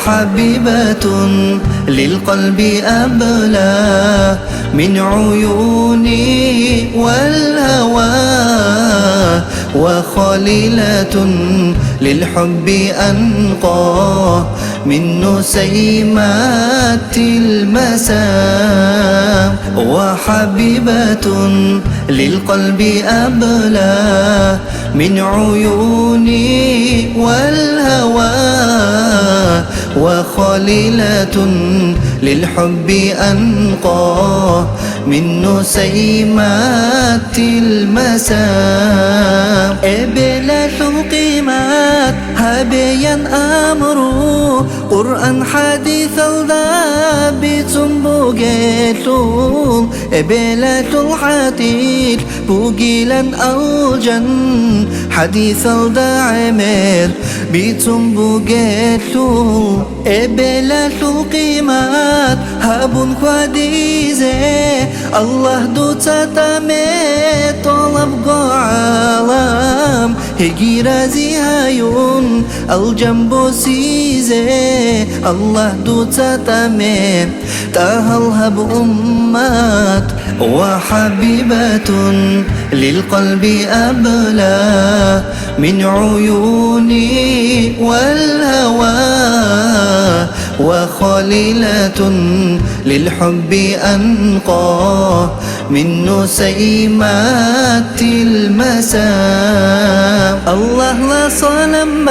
وحبيبة للقلب أبلى من عيوني والهوى، وخليلة للحب أنقى من نسيمات المساء، وحبيبة للقلب أبلى من عيوني والهوى، وخليلة للحب أنقى من نسيمات المساء. إبلة القيمات هبيا أمرو قرآن حديث الضابط بوغيتول، إبلة الحديث بوغيلا الجن حديث الدعمر بيتم بوغيتول، إبلة القيمات هب خديزة الله دو تتامي طلب عالم هجي رازي هايون الجنب سيزة الله دو تتامي تهلهب أمات، وحبيبة للقلب أبلى من عيوني والهوى، وخليلة للحب أنقى من نسيمات المساء. الله لا صنم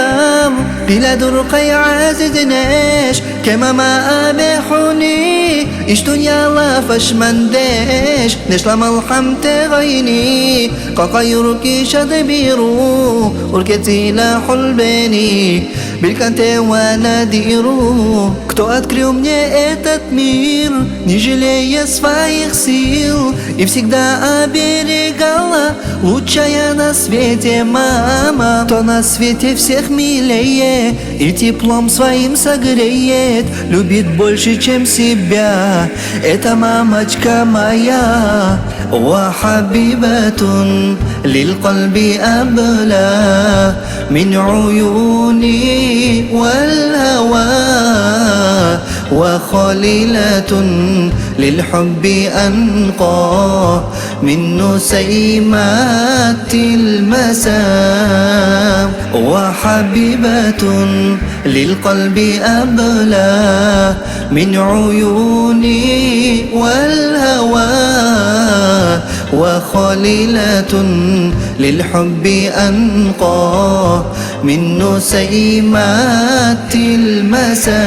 بلا درقي عزدناش كما ما أبيحوني إيش دنيا لا فشمنداش نشلم الحمد غيني قاقيركي شدبيرو وركتي لا حلباني بالكانتي وناديرو кто открыл мне этот мир, не жалея своих сил, и всегда оберегала лучшая на свете мама, кто на свете всех милее и теплом своим согреет, любит больше, чем себя, это мамочка моя. وحبيبة للقلب أبلى من عيوني والهوى، وخليلة للحب أنقى من نسيمات المساء، وحبيبة للقلب أبلى من عيوني والهوى، وخليلة للحب أنقى من نسيمات المساء.